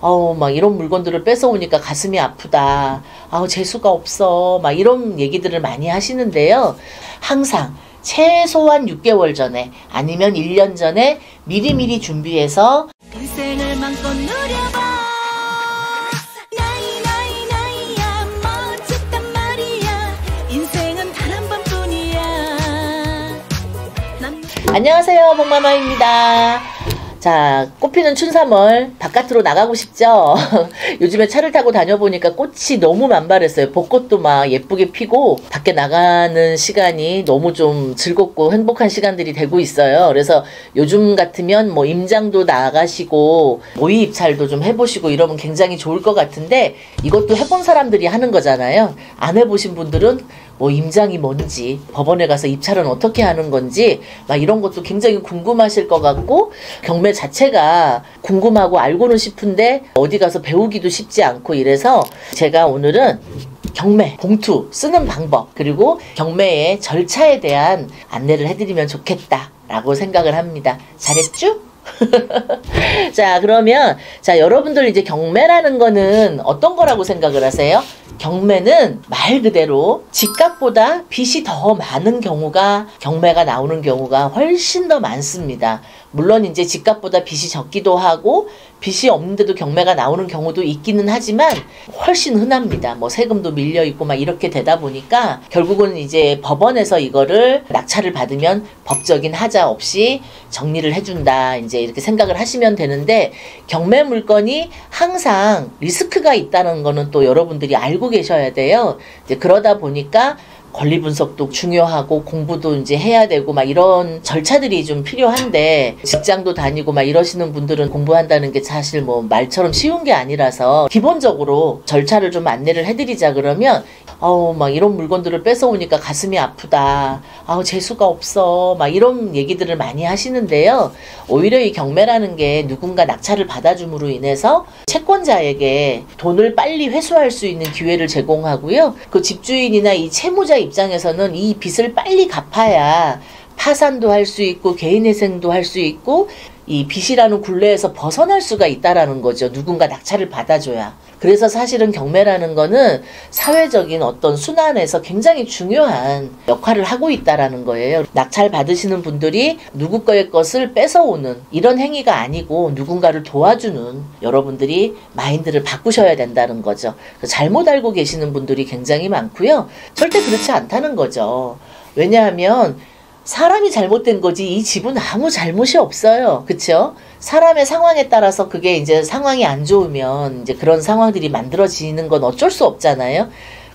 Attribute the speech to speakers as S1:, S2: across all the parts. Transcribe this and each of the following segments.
S1: 막 이런 물건들을 뺏어오니까 가슴이 아프다. 재수가 없어. 막 이런 얘기들을 많이 하시는데요. 항상 최소한 6개월 전에 아니면 1년 전에 미리미리 준비해서
S2: 인생을 맘껏 누려봐. 나이야 멋졌단 말이야. 인생은 단 한 번뿐이야.
S1: 안녕하세요, 복마마입니다. 자, 꽃피는 춘삼월 바깥으로 나가고 싶죠? 요즘에 차를 타고 다녀보니까 꽃이 너무 만발했어요. 벚꽃도 막 예쁘게 피고 밖에 나가는 시간이 너무 좀 즐겁고 행복한 시간들이 되고 있어요. 그래서 요즘 같으면 뭐 임장도 나가시고 모의 입찰도 좀 해보시고 이러면 굉장히 좋을 것 같은데, 이것도 해본 사람들이 하는 거잖아요. 안 해보신 분들은 뭐 임장이 뭔지, 법원에 가서 입찰은 어떻게 하는 건지 막 이런 것도 굉장히 궁금하실 것 같고, 경매 자체가 궁금하고 알고는 싶은데 어디 가서 배우기도 쉽지 않고 이래서 제가 오늘은 경매 봉투 쓰는 방법, 그리고 경매의 절차에 대한 안내를 해드리면 좋겠다라고 생각을 합니다. 잘했죠? 자, 그러면 여러분들 이제 경매라는 거는 어떤 거라고 생각을 하세요? 경매는 말 그대로 집값보다 빚이 더 많은 경우가 경매가 나오는 경우가 훨씬 더 많습니다. 물론 이제 집값보다 빚이 적기도 하고 빚이 없는데도 경매가 나오는 경우도 있기는 하지만 훨씬 흔합니다. 뭐 세금도 밀려 있고 막 이렇게 되다 보니까 결국은 이제 법원에서 이거를 낙찰을 받으면 법적인 하자 없이 정리를 해준다, 이제 이렇게 생각을 하시면 되는데, 경매 물건이 항상 리스크가 있다는 거는 또 여러분들이 알고 계셔야 돼요. 이제 그러다 보니까 권리 분석도 중요하고 공부도 이제 해야 되고 막 이런 절차들이 좀 필요한데, 직장도 다니고 막 이러시는 분들은 공부한다는 게 사실 뭐 말처럼 쉬운 게 아니라서 기본적으로 절차를 좀 안내를 해드리자 그러면 막 이런 물건들을 뺏어오니까 가슴이 아프다. 재수가 없어. 막 이런 얘기들을 많이 하시는데요. 오히려 이 경매라는 게 누군가 낙찰을 받아줌으로 인해서 채권자에게 돈을 빨리 회수할 수 있는 기회를 제공하고요. 그 집주인이나 이 채무자 입장에서는 이 빚을 빨리 갚아야 파산도 할 수 있고 개인회생도 할 수 있고 이 빚이라는 굴레에서 벗어날 수가 있다라는 거죠. 누군가 낙찰을 받아줘야. 그래서 사실은 경매라는 거는 사회적인 어떤 순환에서 굉장히 중요한 역할을 하고 있다라는 거예요. 낙찰 받으시는 분들이 누구 거의 것을 뺏어오는 이런 행위가 아니고 누군가를 도와주는, 여러분들이 마인드를 바꾸셔야 된다는 거죠. 잘못 알고 계시는 분들이 굉장히 많고요. 절대 그렇지 않다는 거죠. 왜냐하면 사람이 잘못된 거지 이 집은 아무 잘못이 없어요. 그쵸? 사람의 상황에 따라서 그게 이제 상황이 안 좋으면 이제 그런 상황들이 만들어지는 건 어쩔 수 없잖아요.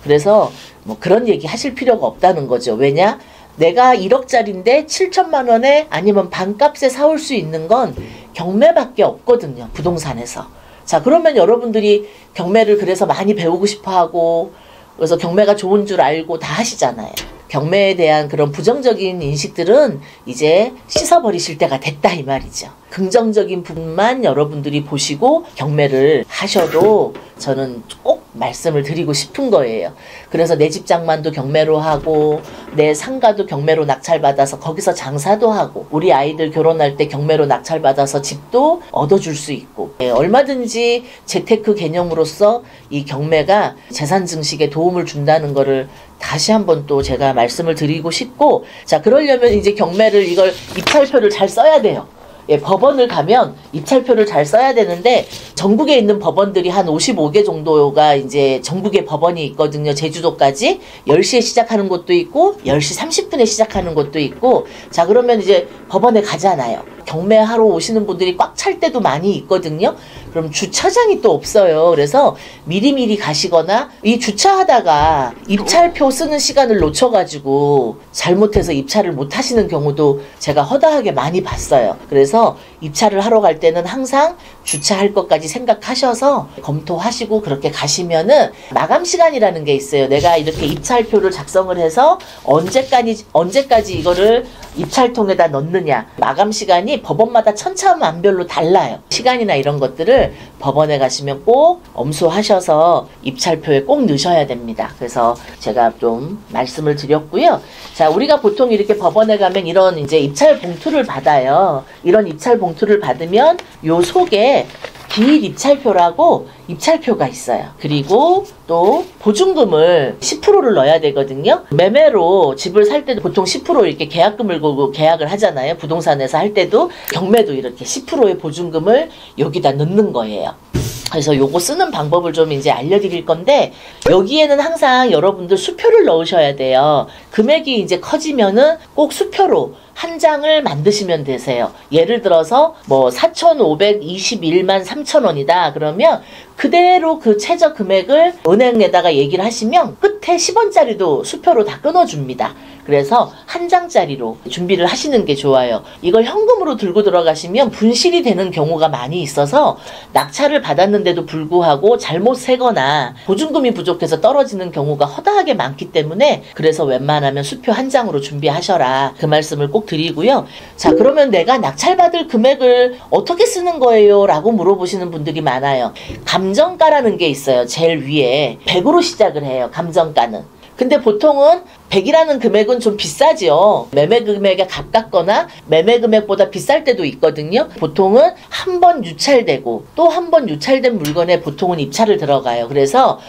S1: 그래서 뭐 그런 얘기 하실 필요가 없다는 거죠. 왜냐? 내가 1억짜리인데 7천만 원에 아니면 반값에 사올 수 있는 건 경매밖에 없거든요. 부동산에서. 자, 그러면 여러분들이 경매를 그래서 많이 배우고 싶어 하고, 그래서 경매가 좋은 줄 알고 다 하시잖아요. 경매에 대한 그런 부정적인 인식들은 이제 씻어버리실 때가 됐다 이 말이죠. 긍정적인 부분만 여러분들이 보시고 경매를 하셔도 저는 꼭 말씀을 드리고 싶은 거예요. 그래서 내 집 장만도 경매로 하고 내 상가도 경매로 낙찰받아서 거기서 장사도 하고, 우리 아이들 결혼할 때 경매로 낙찰받아서 집도 얻어줄 수 있고, 얼마든지 재테크 개념으로서 이 경매가 재산 증식에 도움을 준다는 거를 다시 한번 또 제가 말씀을 드리고 싶고, 자, 그러려면 이제 경매를 이걸 입찰표를 잘 써야 돼요. 법원을 가면 입찰표를 잘 써야 되는데, 전국에 있는 법원들이 한 55개 정도가 이제 전국에 법원이 있거든요. 제주도까지 10시에 시작하는 곳도 있고 10시 30분에 시작하는 곳도 있고. 자, 그러면 이제 법원에 가잖아요. 경매하러 오시는 분들이 꽉 찰 때도 많이 있거든요. 그럼 주차장이 또 없어요. 그래서 미리미리 가시거나, 이 주차하다가 입찰표 쓰는 시간을 놓쳐가지고 잘못해서 입찰을 못 하시는 경우도 제가 허다하게 많이 봤어요. 그래서 입찰을 하러 갈 때는 항상 주차할 것까지 생각하셔서 검토하시고 그렇게 가시면은 마감 시간이라는 게 있어요. 내가 이렇게 입찰표를 작성을 해서 언제까지 이거를 입찰통에다 넣느냐, 마감 시간이 법원마다 천차만별로 달라요. 시간이나 이런 것들을 법원에 가시면 꼭 엄수하셔서 입찰표에 꼭 넣으셔야 됩니다. 그래서 제가 좀 말씀을 드렸고요. 자, 우리가 보통 이렇게 법원에 가면 이런 이제 입찰 봉투를 받아요. 이런 입찰 봉투를 받으면 요 속에 기일 입찰표라고 입찰표가 있어요. 그리고 또 보증금을 10%를 넣어야 되거든요. 매매로 집을 살 때도 보통 10% 이렇게 계약금을 걸고 계약을 하잖아요. 부동산에서 할 때도 경매도 이렇게 10%의 보증금을 여기다 넣는 거예요. 그래서 요거 쓰는 방법을 좀 이제 알려드릴 건데, 여기에는 항상 여러분들 수표를 넣으셔야 돼요. 금액이 이제 커지면은 꼭 수표로 한 장을 만드시면 되세요. 예를 들어서 뭐 4,521만 3천원이다 그러면 그대로 그 최저 금액을 은행에다가 얘기를 하시면 끝에 10원짜리도 수표로 다 끊어줍니다. 그래서 한 장짜리로 준비를 하시는 게 좋아요. 이걸 현금으로 들고 들어가시면 분실이 되는 경우가 많이 있어서 낙찰을 받았는데도 불구하고 잘못 세거나 보증금이 부족해서 떨어지는 경우가 허다하게 많기 때문에, 그래서 웬만하면 수표 한 장으로 준비하셔라, 그 말씀을 꼭 드리고요. 자, 그러면 내가 낙찰받을 금액을 어떻게 쓰는 거예요? 라고 물어보시는 분들이 많아요. 감정가라는 게 있어요. 제일 위에 100으로 시작을 해요. 감정가는. 근데 보통은 100이라는 금액은 좀 비싸죠. 매매 금액에 가깝거나 매매 금액보다 비쌀 때도 있거든요. 보통은 한 번 유찰되고 또 한 번 유찰된 물건에 보통은 입찰을 들어가요. 그래서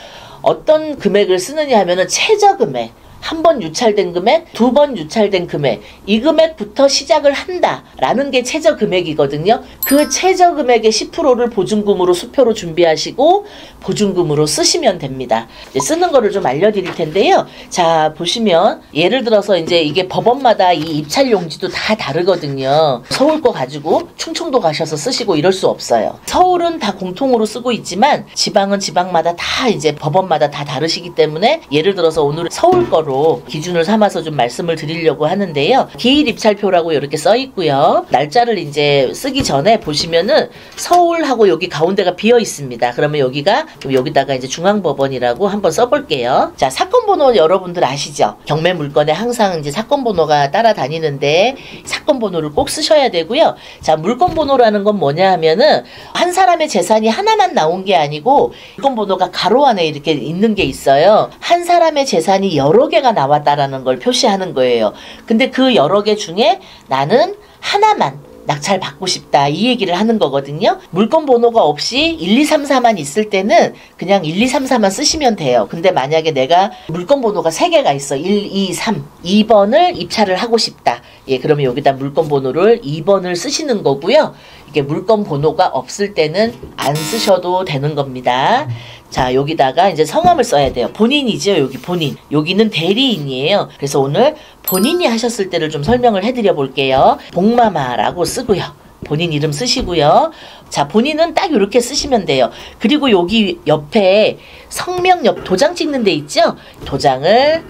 S1: 어떤 금액을 쓰느냐 하면은 최저 금액, 한 번 유찰된 금액, 두 번 유찰된 금액, 이 금액부터 시작을 한다라는 게 최저 금액이거든요. 그 최저 금액의 10%를 보증금으로 수표로 준비하시고 보증금으로 쓰시면 됩니다. 이제 쓰는 거를 좀 알려드릴 텐데요. 자, 보시면 예를 들어서 이제 이게 법원마다 이 입찰 용지도 다 다르거든요. 서울 거 가지고 충청도 가셔서 쓰시고 이럴 수 없어요. 서울은 다 공통으로 쓰고 있지만 지방은 지방마다 다 이제 법원마다 다 다르시기 때문에, 예를 들어서 오늘 서울 거로 기준을 삼아서 좀 말씀을 드리려고 하는데요. 기일 입찰표라고 이렇게 써 있고요. 날짜를 이제 쓰기 전에 보시면은 서울하고 여기 가운데가 비어 있습니다. 그러면 여기다가 이제 중앙법원이라고 한번 써볼게요. 자, 사건 번호 여러분들 아시죠? 경매 물건에 항상 이제 사건 번호가 따라다니는데 사건 번호를 꼭 쓰셔야 되고요. 자, 물건 번호라는 건 뭐냐 하면은 한 사람의 재산이 하나만 나온 게 아니고 물건 번호가 가로 안에 이렇게 있는 게 있어요. 한 사람의 재산이 여러 개가 나왔다라는 걸 표시하는 거예요. 근데 그 여러 개 중에 나는 하나만 낙찰 받고 싶다, 이 얘기를 하는 거거든요. 물건 번호가 없이 1, 2, 3, 4만 있을 때는 그냥 1, 2, 3, 4만 쓰시면 돼요. 근데 만약에 내가 물건 번호가 3개가 있어. 1, 2, 3. 2번을 입찰을 하고 싶다. 예, 그러면 여기다 물건 번호를 2번을 쓰시는 거고요. 이게 물건 번호가 없을 때는 안 쓰셔도 되는 겁니다. 자, 여기다가 이제 성함을 써야 돼요. 본인이죠, 여기 본인. 여기는 대리인이에요. 그래서 오늘 본인이 하셨을 때를 좀 설명을 해드려 볼게요. 복마마라고 쓰고요. 본인 이름 쓰시고요. 자, 본인은 딱 이렇게 쓰시면 돼요. 그리고 여기 옆에 성명 옆 도장 찍는 데 있죠? 도장을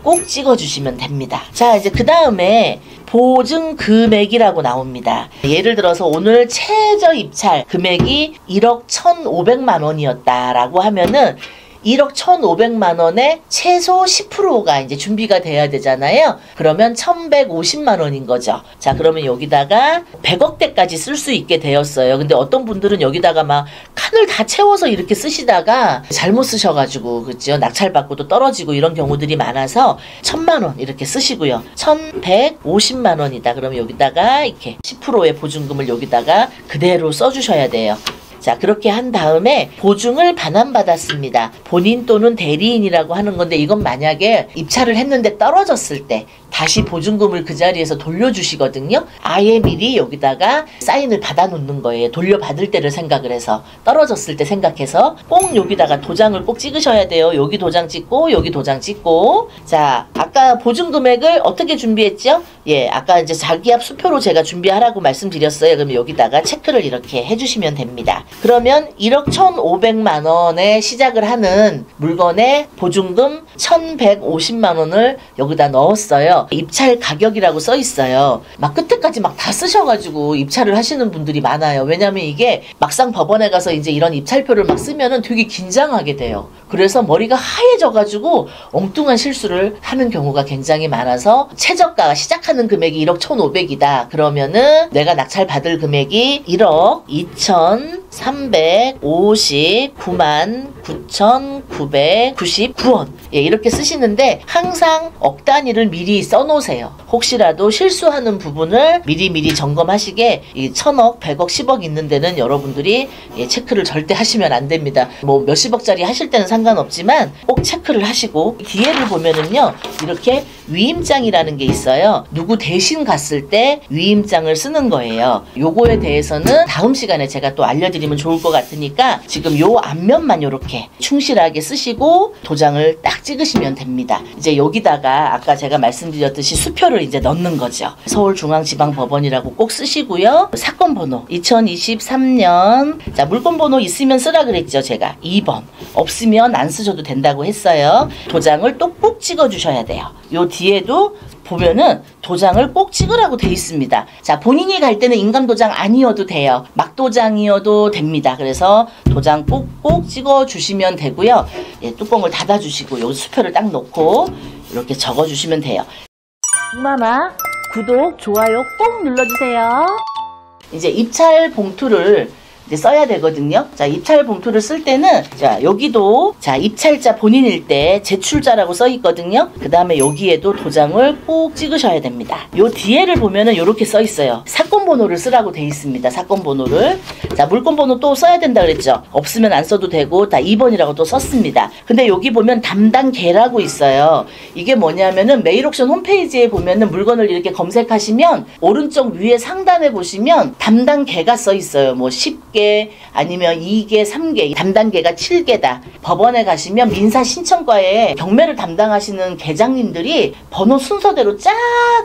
S1: 꼭 찍어주시면 됩니다. 자, 이제 그 다음에 보증 금액이라고 나옵니다. 예를 들어서 오늘 최저 입찰 금액이 1억 1,500만 원이었다라고 하면은 1억 1,500만 원에 최소 10%가 이제 준비가 돼야 되잖아요. 그러면 1,150만 원인 거죠. 자, 그러면 여기다가 100억대까지 쓸 수 있게 되었어요. 근데 어떤 분들은 여기다가 막 칸을 다 채워서 이렇게 쓰시다가 잘못 쓰셔가지고, 그죠? 낙찰받고도 떨어지고 이런 경우들이 많아서 1,000만 원 이렇게 쓰시고요. 1,150만 원이다. 그러면 여기다가 이렇게 10%의 보증금을 여기다가 그대로 써주셔야 돼요. 자, 그렇게 한 다음에 보증을 반환받았습니다. 본인 또는 대리인이라고 하는 건데, 이건 만약에 입찰을 했는데 떨어졌을 때 다시 보증금을 그 자리에서 돌려주시거든요. 아예 미리 여기다가 사인을 받아 놓는 거예요. 돌려받을 때를 생각을 해서, 떨어졌을 때 생각해서 꼭 여기다가 도장을 꼭 찍으셔야 돼요. 여기 도장 찍고 여기 도장 찍고. 자, 아까 보증 금액을 어떻게 준비했죠? 예, 아까 이제 자기압 수표로 제가 준비하라고 말씀드렸어요. 그럼 여기다가 체크를 이렇게 해주시면 됩니다. 그러면 1억 1,500만 원에 시작을 하는 물건에 보증금 1,150만 원을 여기다 넣었어요. 입찰 가격이라고 써 있어요. 막 끝에까지 막 다 쓰셔가지고 입찰을 하시는 분들이 많아요. 왜냐면 이게 막상 법원에 가서 이제 이런 입찰표를 막 쓰면은 되게 긴장하게 돼요. 그래서 머리가 하얘져가지고 엉뚱한 실수를 하는 경우가 굉장히 많아서, 최저가 시작하는 금액이 1억 1,500이다. 그러면은 내가 낙찰 받을 금액이 1억 2,359만 9,999원. 예, 이렇게 쓰시는데 항상 억 단위를 미리 써놓으세요. 혹시라도 실수하는 부분을 미리미리 점검하시게 이 1000억, 100억, 10억 있는 데는 여러분들이 예, 체크를 절대 하시면 안 됩니다. 뭐 몇십억짜리 하실 때는 상관없지만 꼭 체크를 하시고 뒤에를 보면은요 이렇게 위임장이라는 게 있어요. 누구 대신 갔을 때 위임장을 쓰는 거예요. 요거에 대해서는 다음 시간에 제가 또 알려드리면 좋을 것 같으니까 지금 요 앞면만 요렇게 충실하게 쓰시고 도장을 딱 찍으시면 됩니다. 이제 여기다가 아까 제가 말씀드렸듯이 수표를 이제 넣는 거죠. 서울중앙지방법원이라고 꼭 쓰시고요. 사건 번호 2023년 자 물건 번호 있으면 쓰라 그랬죠. 제가 2번 없으면 안 쓰셔도 된다고 했어요. 도장을 또 꼭 찍어 주셔야 돼요. 요 뒤에도 보면은 도장을 꼭 찍으라고 돼 있습니다. 자, 본인이 갈 때는 인감도장 아니어도 돼요. 막도장이어도 됩니다. 그래서 도장 꼭꼭 찍어 주시면 되고요. 예, 뚜껑을 닫아 주시고 요 수표를 딱 놓고 이렇게 적어 주시면 돼요. 마마 구독, 좋아요 꼭 눌러주세요. 이제 입찰 봉투를 이제 써야 되거든요. 자, 입찰 봉투를 쓸 때는 자, 여기도 자, 입찰자 본인일 때 제출자라고 써 있거든요. 그 다음에 여기에도 도장을 꼭 찍으셔야 됩니다. 요 뒤에를 보면은 요렇게 써 있어요. 사건 번호를 쓰라고 돼 있습니다. 사건 번호를. 자, 물건 번호 또 써야 된다 그랬죠. 없으면 안 써도 되고 다 2번이라고 또 썼습니다. 근데 여기 보면 담당계라고 있어요. 이게 뭐냐면은 메일옥션 홈페이지에 보면은 물건을 이렇게 검색하시면 오른쪽 위에 상단에 보시면 담당계가 써 있어요. 뭐 10개 아니면 2개, 3개, 담당계가 7개다. 법원에 가시면 민사신청과에 경매를 담당하시는 계장님들이 번호 순서대로 쫙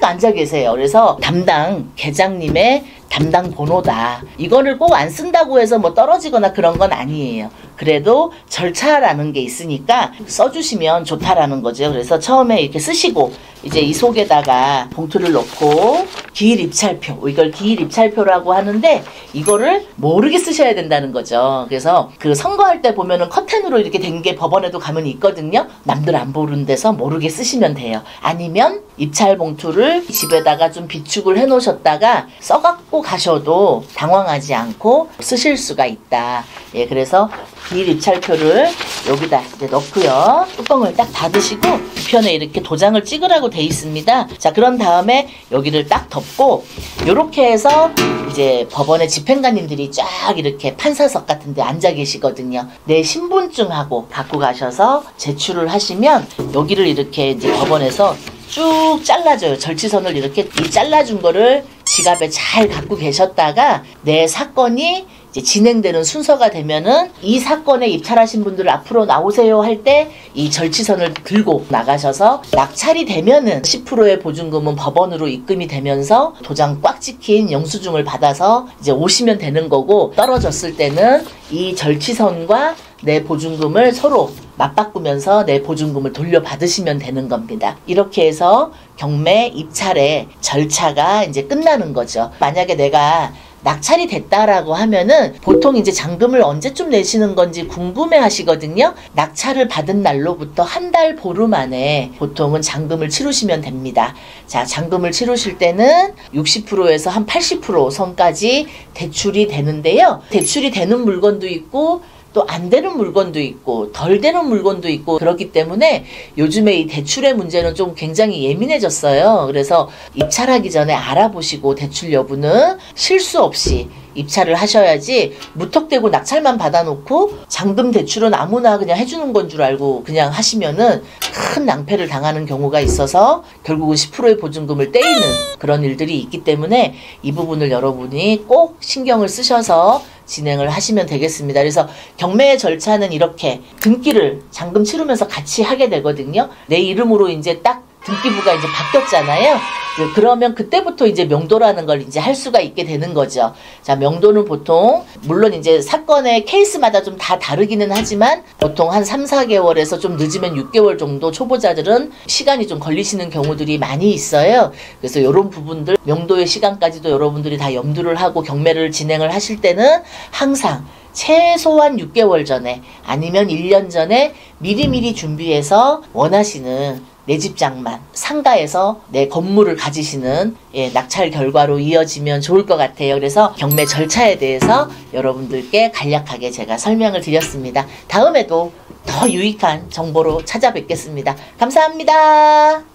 S1: 앉아 계세요. 그래서 담당 계장님의 담당 번호다. 이거를 꼭 안 쓴다고 해서 뭐 떨어지거나 그런 건 아니에요. 그래도 절차라는 게 있으니까 써주시면 좋다라는 거죠. 그래서 처음에 이렇게 쓰시고 이제 이 속에다가 봉투를 넣고 기일 입찰표, 이걸 기일 입찰표라고 하는데 이거를 모르게 쓰셔야 된다는 거죠. 그래서 그 선거할 때 보면은 커튼으로 이렇게 된 게 법원에도 가면 있거든요. 남들 안 보는 데서 모르게 쓰시면 돼요. 아니면 입찰 봉투를 집에다가 좀 비축을 해 놓으셨다가 써갖고 가셔도 당황하지 않고 쓰실 수가 있다. 예, 그래서 기일 입찰표를 여기다 이제 넣고요. 뚜껑을 딱 닫으시고 우편에 이렇게 도장을 찍으라고 돼 있습니다. 자, 그런 다음에 여기를 딱 덮고 요렇게 해서 이제 법원의 집행관님들이 쫙 이렇게 판사석 같은 데 앉아 계시거든요. 내 신분증하고 갖고 가셔서 제출을 하시면 여기를 이렇게 이제 법원에서 쭉 잘라줘요. 절치선을 이렇게 이 잘라준 거를 지갑에 잘 갖고 계셨다가 내 사건이 이제 진행되는 순서가 되면은 이 사건에 입찰하신 분들 앞으로 나오세요 할 때 이 절치선을 들고 나가셔서 낙찰이 되면은 10%의 보증금은 법원으로 입금이 되면서 도장 꽉 찍힌 영수증을 받아서 이제 오시면 되는 거고, 떨어졌을 때는 이 절치선과 내 보증금을 서로 맞바꾸면서 내 보증금을 돌려받으시면 되는 겁니다. 이렇게 해서 경매 입찰의 절차가 이제 끝나는 거죠. 만약에 내가 낙찰이 됐다라고 하면은 보통 이제 잔금을 언제쯤 내시는 건지 궁금해 하시거든요. 낙찰을 받은 날로부터 한 달 보름 안에 보통은 잔금을 치르시면 됩니다. 자, 잔금을 치르실 때는 60%에서 한 80% 선까지 대출이 되는데요. 대출이 되는 물건도 있고 또 안 되는 물건도 있고 덜 되는 물건도 있고 그렇기 때문에 요즘에 이 대출의 문제는 좀 굉장히 예민해졌어요. 그래서 입찰하기 전에 알아보시고 대출 여부는 실수 없이 입찰을 하셔야지, 무턱대고 낙찰만 받아놓고 잔금 대출은 아무나 그냥 해주는 건 줄 알고 그냥 하시면은 큰 낭패를 당하는 경우가 있어서 결국은 10%의 보증금을 떼이는 그런 일들이 있기 때문에 이 부분을 여러분이 꼭 신경을 쓰셔서 진행을 하시면 되겠습니다. 그래서 경매의 절차는 이렇게 등기를 잔금 치르면서 같이 하게 되거든요. 내 이름으로 이제 딱 등기부가 이제 바뀌었잖아요. 그러면 그때부터 이제 명도라는 걸 이제 할 수가 있게 되는 거죠. 자, 명도는 보통 물론 이제 사건의 케이스마다 좀 다 다르기는 하지만 보통 한 3, 4개월에서 좀 늦으면 6개월 정도 초보자들은 시간이 좀 걸리시는 경우들이 많이 있어요. 그래서 이런 부분들 명도의 시간까지도 여러분들이 다 염두를 하고 경매를 진행을 하실 때는 항상 최소한 6개월 전에 아니면 1년 전에 미리미리 준비해서 원하시는 내 집장만 상가에서 내 건물을 가지시는 낙찰 결과로 이어지면 좋을 것 같아요. 그래서 경매 절차에 대해서 여러분들께 간략하게 제가 설명을 드렸습니다. 다음에도 더 더 유익한 정보로 찾아뵙겠습니다. 감사합니다.